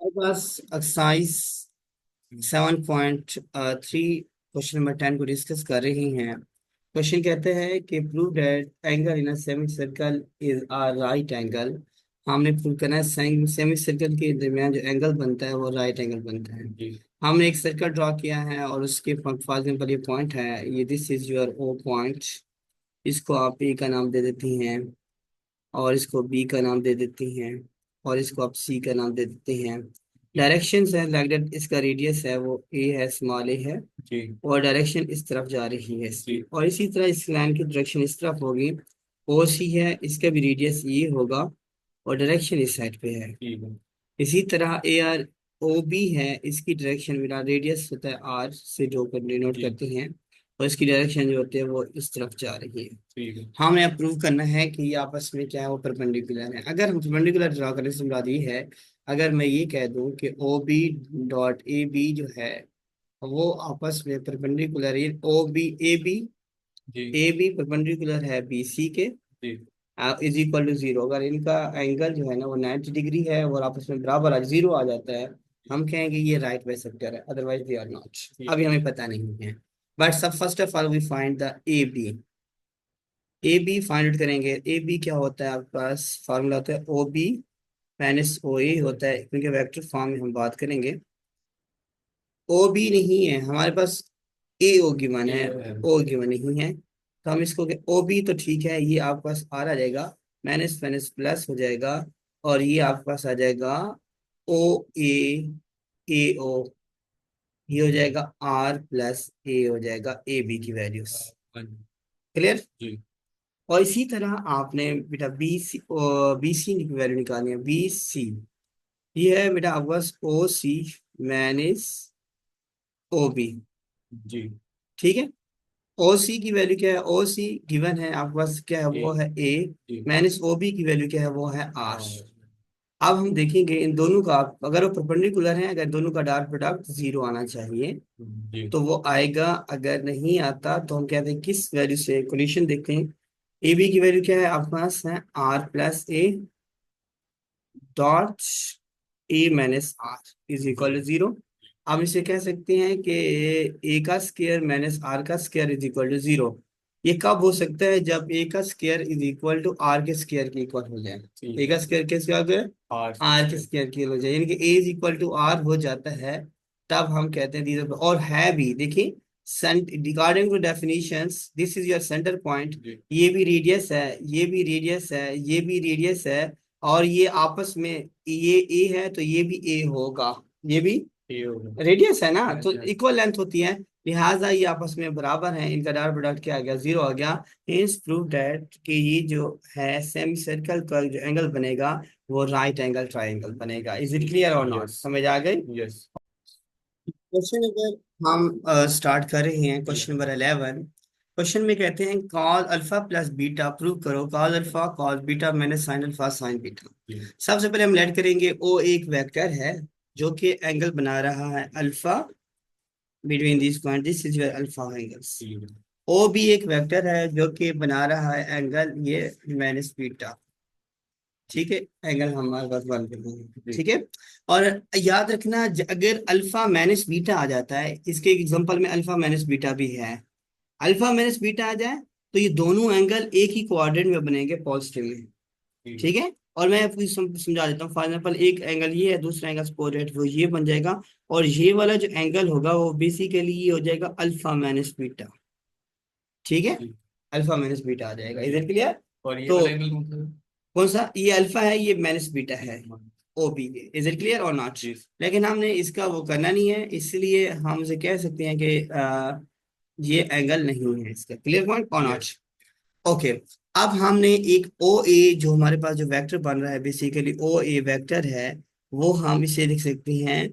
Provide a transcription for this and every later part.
हमारे पास exercise 7.3 question number 10 को discuss कर रही हैं। क्वेश्चन कहते हैं कि prove that angle in a semi circle is a right angle. हमने प्रूव करना है सेमी सर्कल के दरमियान जो एंगल बनता है वो राइट एंगल बनता है जी। हमने एक सर्कल ड्रॉ किया है और उसके फॉर एग्जाम्पल ये पॉइंट है, ये this is your O point. इसको आप ए का नाम दे देती हैं और इसको बी का नाम दे देती हैं और इसको आप सी का नाम दे देते हैं। डायरेक्शंस है लाइक दैट, इसका रेडियस है वो ए है, स्मॉल ए है जी। और डायरेक्शन इस तरफ जा रही है इसकी, और इसी तरह इस लाइन की डायरेक्शन इस तरफ होगी। ओ सी है, इसका भी रेडियस ये होगा और डायरेक्शन इस साइड पे है ठीक है। इसी तरह ए आर ओ बी है, इसकी डायरेक्शन मेरा रेडियस होता है आर से जो कर डिनोट करते हैं, और इसकी डायरेक्शन जो होती है वो इस तरफ जा रही है ठीक है। हमें अप्रूव करना है कि ये आपस में क्या है, वो परपेंडिकुलर है। अगर हम परपेंडिकुलर ड्रा करने से मुराद ये है, अगर मैं ये कह दूं कि O B dot A B जो है वो आपस में परपेंडिकुलर है, ओ बी ए बी जी। ए बी परपेंडिकुलर है बी सी के जी। Is equal to zero. अगर इनका एंगल जो है ना वो 90 डिग्री है और आपस में बराबर जीरो आ जाता है, हम कहेंगे ये राइट बाइसेक्टर है, अदरवाइज दे आर नॉट। अभी हमें पता नहीं है, बट सब first of all we find the A B. A B find out करेंगे। ए बी क्या होता है, आपके पास फार्मूला होता है ओ बी माइनस ओ ए होता है, क्योंकि वेक्टर फॉर्म में हम बात करेंगे। ओ बी नहीं है हमारे पास, ए ओ गिवन है, ओ गिवन नहीं है, तो हम इसको ओ बी तो ठीक है, ये आपके पास आर आ जाएगा, माइनस माइनस प्लस हो जाएगा, और ये आपके पास आ जाएगा ओ ए ए ओ, ये हो जाएगा आर प्लस ए हो जाएगा ए बी की वैल्यूज। क्लियर जी। और इसी तरह आपने बेटा बी सी की वैल्यू निकालनी है। बी सी ये है बेटा आपके पास ओ सी माइनस ओ बी जी। ठीक है। ओ सी की वैल्यू क्या है, ओ सी गिवन है आपके पास, क्या है वो है ए, माइनस ओ बी की वैल्यू क्या है वो है आर। अब हम देखेंगे इन दोनों का, अगर वो परपेंडिकुलर है, अगर दोनों का डॉट प्रोडक्ट जीरो आना चाहिए जी। तो वो आएगा, अगर नहीं आता तो हम कहते हैं किस वैल्यू से इक्वेशन देखते हैं। ए बी की वैल्यू क्या है आपके पास है R plus A dot A minus R is equal to zero. आप इसे कह सकते हैं कि ए का स्क्वायर माइनस आर का square is equal to zero. ये कब हो सकता है, जब ए का square is equal to R के स्क्वायर के इक्वल हो जाए। ए का स्क्वायर के स्क्वायर आर के स्क्वायर के हो जाए, यानी कि ए इज इक्वल टू आर हो जाता है, तब हम कहते हैं these are- और है भी देखिए, regarding to definitions this is your centre point. ये भी रेडियस है, ये भी रेडियस है, ये भी रेडियस है, और ये आपस में ये ए है तो ये भी ए होगा, ये भी रेडियस है ना, तो इक्वल लेंथ होती है, लिहाजा ये आपस में बराबर है। इनका डॉट प्रोडक्ट क्या आ गया, जीरो आ गया। इज प्रूव दैट कि ये जो है सेमी सर्कल का जो एंगल बनेगा वो राइट एंगल ट्राइंगल बनेगा। इज इट क्लियर और नॉट, समझ आ गई? यस। क्वेश्चन अगर हम स्टार्ट कर रहे हैं, क्वेश्चन नंबर 11। क्वेश्चन में कहते हैं cos alpha plus beta prove करो, cos alpha cos beta minus sine alpha sine beta. सबसे पहले हम लेट करेंगे ओ एक वेक्टर है जो कि एंगल बना रहा है alpha between this point, this is your alpha angles. O भी एक वेक्टर है जो कि बना रहा है एंगल ये माइनस बीटा। ठीक है, एंगल हमारे पास बन रहे हैं ठीक है। और याद रखना अगर अल्फा माइनस बीटा आ जाता है, इसके एग्जांपल में अल्फा माइनस बीटा भी है, अल्फा माइनस बीटा आ जाए तो ये दोनों एंगल एक ही कोऑर्डिनेट में बनेंगे पॉजिटिव में। ठीक है। और मैं आपको समझा देता हूँ, फॉर एग्जाम्पल एक एंगल ये है, दूसरा एंगल कोऑर्डिनेट वो ये बन जाएगा, और ये वाला जो एंगल होगा वो बेसिकली ये हो जाएगा अल्फा माइनस बीटा। ठीक है, अल्फा माइनस बीटा आ जाएगा, इधर क्लियर? और ये तो वाला एंगल कौन सा, ये अल्फा है ये माइनस बीटा है, O B. Is it clear और नॉट? लेकिन हमने इसका वो करना नहीं है, इसलिए हम इसे कह सकते हैं कि ये एंगल नहीं है इसका। क्लियर पॉइंट और नॉट? ओके। अब हमने एक ओ ए जो हमारे पास जो वेक्टर बन रहा है, बेसिकली ओ ए वेक्टर है, वो हम इसे लिख सकते हैं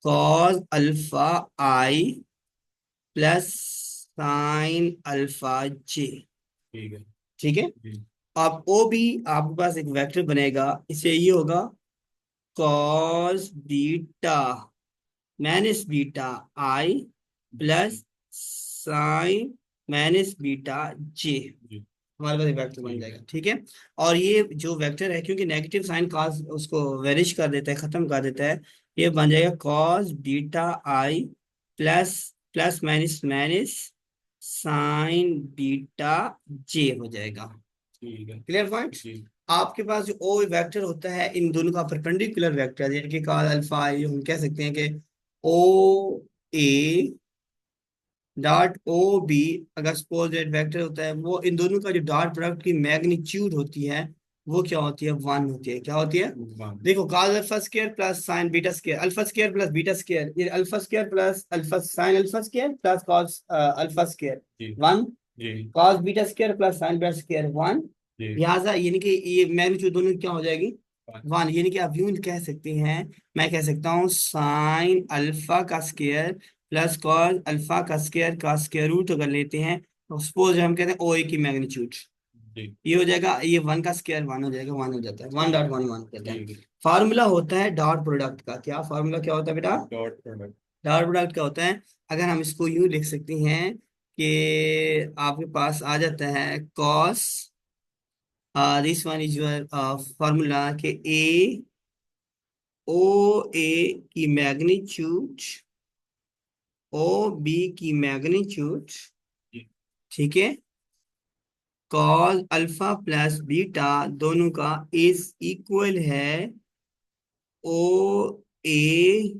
cos alpha I plus sine alpha जे। ठीक है। ठीक है। अब ओ भी आपके पास एक वेक्टर बनेगा, इसे ये होगा cos beta minus beta I plus sign minus beta जे। हमारे पास वेक्टर बन ठीक जाएगा, है। ठीक है। और ये जो वेक्टर है, क्योंकि नेगेटिव साइन कॉस उसको वेनिश कर देता है, खत्म कर देता है, ये बन जाएगा cos beta I plus plus minus minus sine beta J हो जाएगा। ठीक है। Clear point. जी। आपके पास जो ओ वेक्टर होता है, इन दोनों का परपेंडिकुलर वेक्टर, जिनके कॉस अल्फा, ये हम कह सकते हैं कि ओ ए डॉट ओ बी, अगर सपोज दैट वेक्टर होता है, वो इन दोनों का जो डॉट प्रोडक्ट की मैग्नीट्यूड होती है, वो क्या होती है, वन होती है। क्या होती है? वन। देखो, cos alpha square plus sine beta square, alpha square plus beta square, ये alpha square plus alpha sine alpha square plus cos alpha square जी। वन, जी। Cos beta square plus sine beta square one. जी। लिहाजा यानी कि ये magnitude दोनों की क्या हो जाएगी, वन। वन। यानी कि आप यूं कह सकते हैं, मैं कह सकता हूँ साइन अल्फा का स्क्वायर प्लस कॉस अल्फा का स्क्वायर रूट अगर लेते हैं, तो सपोज हम कहते हैं ओ ए की मैग्नीट्यूड, जी। ये हो जाएगा, ये वन का स्क्वायर वन हो जाएगा, वन हो जाता है, वन डॉट वन वन कहते हैं। ठीक है। फार्मूला होता है डॉट प्रोडक्ट का। क्या फार्मूला क्या होता है बेटा? Dot product. डॉट प्रोडक्ट क्या होता है? अगर हम इसको यूं लिख सकते हैं कि आपके पास आ जाता है cos, this one is your formula के ए ओ ए की मैग्नीट्यूड ओ बी की मैग्नीट्यूड, जी। ठीक है, कॉस अल्फा प्लस बीटा दोनों का इज इक्वल है ओ ए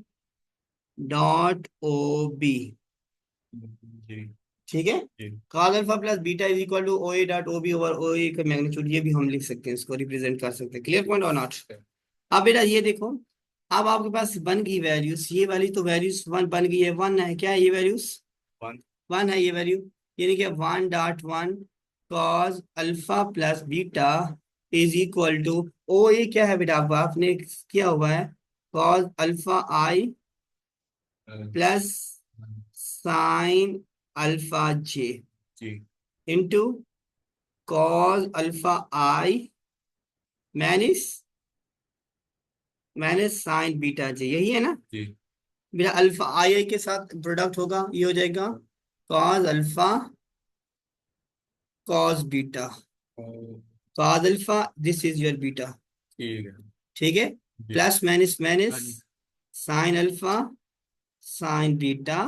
डॉट ओ बी, जी। ठीक है। जी। Cos alpha plus beta is equal to O A dot O B over O A का मैग्नीट्यूड, ये भी हम लिख सकते हैं, इसको रिप्रेजेंट कर सकते हैं। क्लियर पॉइंट और नॉट? अब बेटा ये देखो, अब आपके पास बन गई वैल्यूज, ये वाली तो वैल्यूज वन बन गई है, वन है क्या, ये वैल्यूज वन। वन है ये वैल्यू, यानी कि one dot one cos alpha plus beta is equal to O A क्या है बेटा, अब आपने किया हुआ है cos alpha I plus sine alpha J जी। Into cos alpha I minus minus sine beta J, यही है ना? जी। मेरा अल्फा आई आई के साथ प्रोडक्ट होगा, ये हो जाएगा कॉस अल्फा कॉस बीटा, और cos alpha this is your beta, ठीक है। ठीक है, जी। प्लस माइनस माइनस हाँ जी। साइन अल्फा साइन बीटा,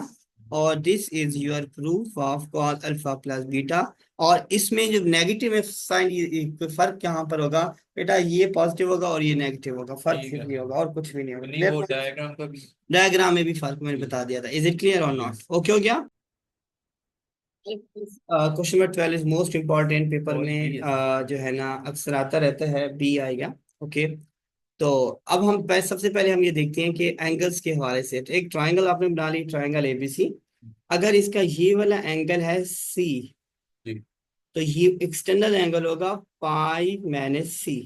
और this is your proof of cos alpha plus beta. और इसमें जो नेगेटिव है साइन, कोई फर्क यहाँ पर होगा बेटा, ये पॉजिटिव होगा और ये नेगेटिव होगा, फर्क ठीक सिर्फ है। ये होगा और कुछ भी नहीं तो होगा। नहीं, वो क्लियर? डायग्राम का भी। डायग्राम में भी फर्क मैंने जी। बता दिया था। इज इट क्लियर और जी। नॉट? ओके हो गया। Question number 12 is most important, paper और भी में है सर। जो है ना अक्सर आता रहता है, बी आएगा। ओके, तो अब हम सबसे पहले हम ये देखते हैं कि एंगल्स के हवाले से, तो एक ट्राइंगल आपने बना ली, ट्राइंगल एबीसी। अगर इसका ये वाला एंगल है सी, जी। तो ये एक्सटर्नल एंगल होगा पाई माइनस सी,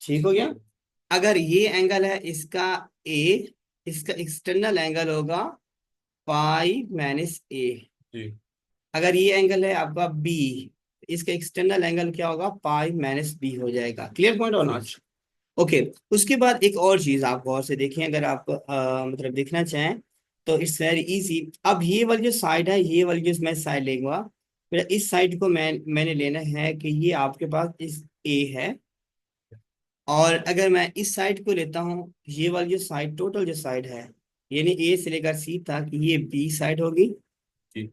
ठीक हो गया। ठीक है। अगर ये एंगल है इसका ए, इसका एक्सटर्नल एंगल होगा पाई माइनस ए। जी। अगर ये एंगल है आपका बी, इसका एक्सटर्नल एंगल क्या होगा, पाई माइनस बी हो जाएगा। क्लियर पॉइंट और जी। नॉट? ओके। उसके बाद एक और चीज आप गौर से देखें, अगर आप मतलब देखना चाहें तो इट्स वेरी इजी। अब ये वाली जो साइड है, ये वाली जो मैं साइड लेगा, मेरा इस साइड को मैंने लेना है कि ये आपके पास इस ए है, और अगर मैं इस साइड को लेता हूँ, ये वाली जो साइड, टोटल जो साइड है, यानी ए से लेकर सी तक, ये बी साइड होगी, जी।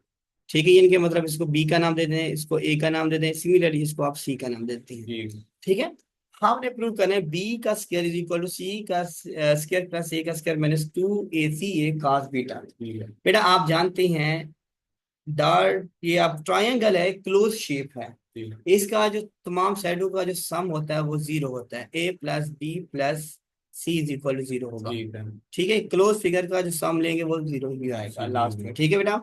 ठीक है। यानी कि मतलब इसको बी का नाम दे दें, इसको ए का नाम दे दें, सिमिलरली इसको आप सी का नाम देते हैं, जी। ठीक है। हमने प्रूव करना है बी का square is equal to C का स्क्वायर प्लस ए का square minus two A C A cos beta. ठीक है। बेटा आप जानते हैं डार्ट, ये आप ट्रायंगल है, क्लोज शेप है, जी। इसका जो तमाम साइडों का जो सम होता है वो जीरो होता है, A plus B plus C is equal to zero होगा, ठीक है। ठीक है। क्लोज फिगर का जो सम लेंगे वो जीरो ही आएगा जी। लास्ट जी। में, ठीक है बेटा।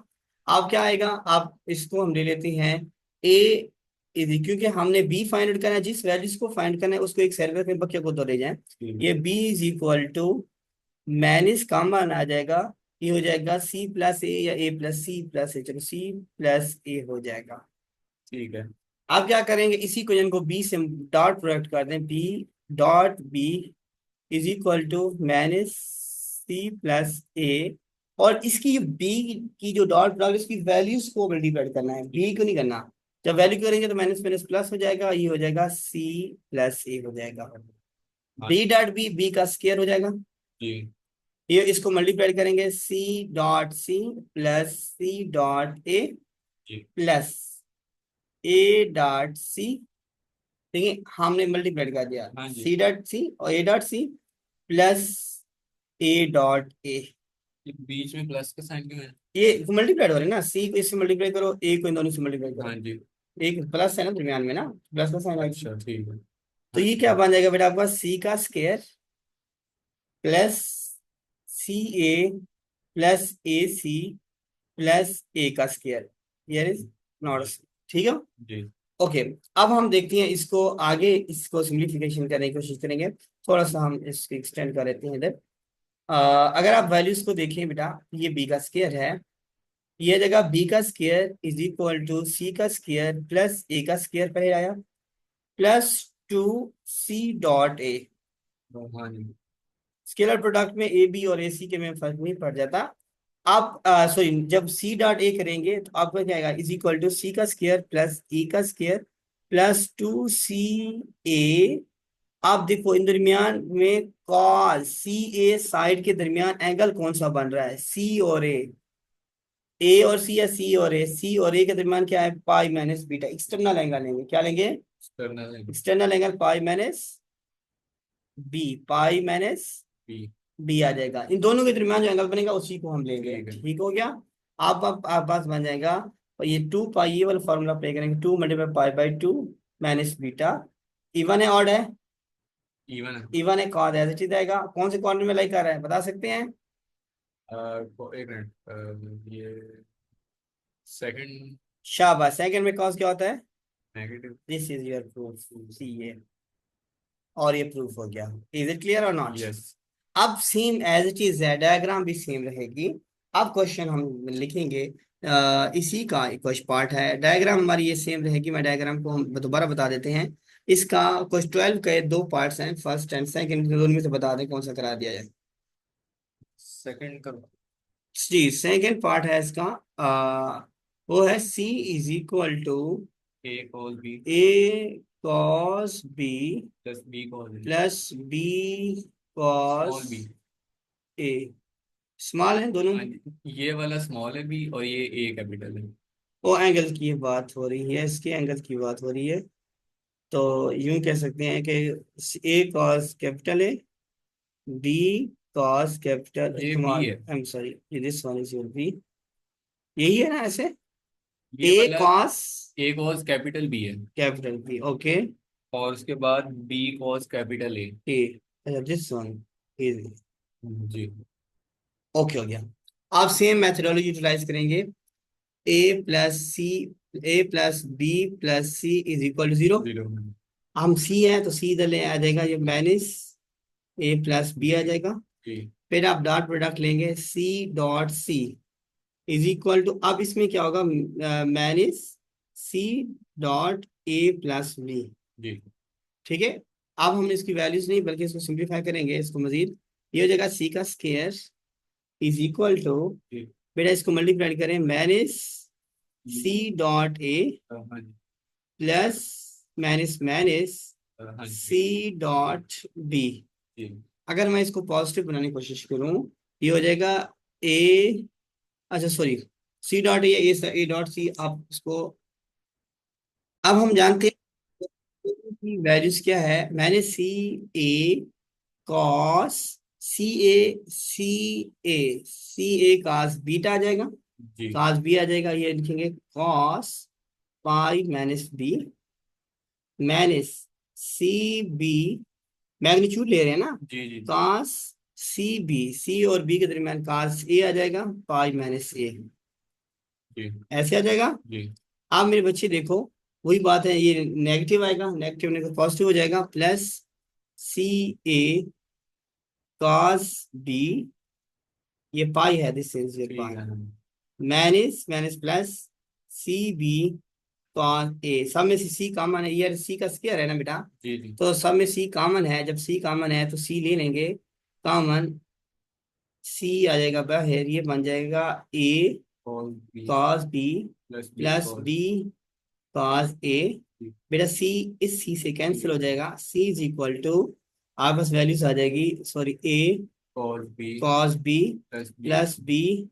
अब क्या आएगा, आप इसको हम ले लेते हैं ए इज, क्योंकि हमने बी फाइंड आउट करना है, जिस वैल्यूज को फाइंड करना है उसको एक सेल में बच्चे को तो ले जाए, जी। ये B is equal to minus common आ जाएगा, ये हो जाएगा सी प्लस ए या ए प्लस सी प्लस ए, चलो सी प्लस ए हो जाएगा। ठीक है। आप क्या करेंगे, इसी क्वेश्चन को बी से डॉट प्रोडक्ट कर दें, B dot B is equal to minus C plus A, और इसकी बी की जो डॉट प्रोडक्ट, इसकी वैल्यूज को मल्टीप्लाई करना है, ठीक बी को नहीं करना, जब वैल्यू करेंगे तो माइनस माइनस प्लस हो जाएगा, ये हो जाएगा सी प्लस ए हो जाएगा। हाँ बी डॉट बी, बी का स्क्वायर हो जाएगा। जी। ये इसको मल्टीप्लाई करेंगे, C dot C plus C dot A जी। Plus A dot C. देखिए हमने मल्टीप्लाई कर दिया, हाँ जी। सी डॉट सी और A dot C plus A dot A. ये बीच में प्लस का साइन क्यों है? ये मल्टीप्लाइड हो रहे हैं ना, सी को इससे मल्टीप्लाई करो, ए को इन दोनों से मल्टीप्लाई हाँ करो। जी। एक प्लस है ना दरमियान में ना, प्लस का साइन आएगा। अच्छा ठीक है। तो हाँ ये क्या जी। बन जाएगा बेटा आपका, सी का square plus C A plus A C plus A का स्क्वायर, हियर इज नॉट। जी। ठीक है। जी। ओके। अब हम देखते हैं इसको आगे, इसको सिंप्लीफिकेशन करने की कोशिश करेंगे। थोड़ा सा हम इसको एक्सटेंड कर लेते हैं इधर। अगर आप वैल्यूज को देखें बेटा, ये बी का स्क्वायर है, ये जगह बी का square is equal to C का स्क्वायर प्लस ए का स्क्वायर पहले आया, plus two C dot A. हाँ जी। स्केलर प्रोडक्ट में ए बी और ए सी के में फर्क नहीं पड़ जाता। आप सॉरी, जब सी डॉट ए करेंगे तो आपका क्या आएगा, इज इक्वल टू सी का स्क्वायर प्लस ए का स्क्वायर प्लस टू सी ए। आप देखो इन दरमियान में कॉस सी ए साइड के दरमियान एंगल कौन सा बन रहा है, सी और ए और सी या सी और ए, सी और ए के दरमियान क्या है, pi minus beta. External angle लेंगे, क्या लेंगे, एक्सटर्नल है। External angle pi minus B, pi minus B. B आ जाएगा। इन दोनों के दरमियान जो एंगल बनेगा उसी को हम लेंगे। ठीक है। ठीक हो गया। आप पास बन जाएगा। और ये टू पाई, ये वाला फॉर्मूला अप्लाई करेंगे, to multiply pi by two minus beta. Even है ऑड है, इवन है। इवन है, कॉर्ड एज इट इज आएगा। कौन से कॉर्नर में लाई कर रहा है बता सकते हैं। एक मिनट, ये सेकंड शाबाश, सेकंड में कॉस क्या होता है, negative. This is your proof, see ये। और ये प्रूफ हो गया। इज इट क्लियर और नॉट। यस। अब सेम एज इट इज है, डायग्राम भी सेम रहेगी। अब क्वेश्चन हम लिखेंगे, इसी का एक कुछ पार्ट है, डायग्राम हमारी ये सेम रहेगी। मैं डायग्राम को हम दोबारा बता देते हैं। इसका कुछ 12 के दो पार्ट्स हैं, फर्स्ट एंड सेकंड, दोनों में से बता दें कौन सा करा दिया जाए। सेकंड का। जी, सेकंड पार्ट है इसका, वो है C is equal to A cos B A cos B plus B cos A. Plus B cos small B. A. Small है दोनों। हाँ जी, ये वाला स्मॉल है बी और ये ए कैपिटल है। वो एंगल की बात हो रही है, इसके एंगल की बात हो रही है। तो यूं कह सकते हैं कि A cos capital A, B cos capital ये बी स्मॉल, है। I am sorry, this one is your B. यही है ना ऐसे, ये ए वाला cos A cos capital B है कैपिटल बी, ओके। और उसके बाद B cos capital A. A, अच्छा दिस वन इज, जी। ओके हो गया। आप सेम मेथडोलॉजी यूटिलाइज करेंगे, A plus C, A plus B plus C is equal to zero. Zero. हम सी है तो सी इधर ले आ जाएगा, ये माइनस ए प्लस बी आ जाएगा। जी। फिर आप डॉट प्रोडक्ट लेंगे, C dot C is equal to, अब इसमें क्या होगा, minus C dot A plus B. जी। ठीक है। अब हम इसकी वैल्यूज नहीं बल्कि इसको सिंप्लीफाई करेंगे, इसको मजीद। ये हो जाएगा सी का स्क्वायर इज इक्वल टू, जी। बेटा इसको मल्टीप्लाई करें, माइनस सी डॉट ए हाँ जी। प्लस माइनस माइनस हाँ जी। C dot B. जी। अगर मैं इसको पॉजिटिव बनाने की कोशिश करूं, ये हो जाएगा ए, अच्छा sorry, C dot A dot C. आप इसको, अब हम जानते हैं कि वैल्यूज क्या है, मैंने C A cos, C A cos beta आ जाएगा, जी। कॉस बी आ जाएगा। ये लिखेंगे cos pi minus B minus C B, magnitude ले रहे हैं ना, जी। जी। कास सी बी, सी और बी के दरमियान कास ए आ जाएगा, पाई माइनस ए, जी। ऐसे आ जाएगा। जी। आप मेरे बच्चे देखो, वही बात है, ये नेगेटिव आएगा, नेगेटिव ने पॉजिटिव हो जाएगा, प्लस सी ए कास बी, ये पाई है, दिस इज ये ठीक पाई, है। Minus minus plus C B cos A. सब में से सी कॉमन है, ये सी का स्क्वायर है ना बेटा, जी। जी। तो सब में सी कॉमन है। जब सी कॉमन है तो सी ले लेंगे कॉमन, सी आ जाएगा बाहर, ये बन जाएगा A cos B cos B plus B plus cos B cos A. बेटा सी, इस सी से कैंसिल हो जाएगा, सी इज इक्वल टू, आपके पास वैल्यूज आ जाएगी, sorry, A cos B cos B plus B. Plus B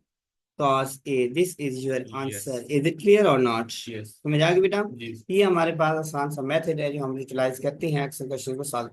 cos A. This is your yes. Answer. Is it clear और not? Yes. समझ आ गई बेटा? जी। ये हमारे पास आसान सा मेथड है जो हम यूटिलाइज करते हैं अक्सर क्वेश्चन को सॉल्व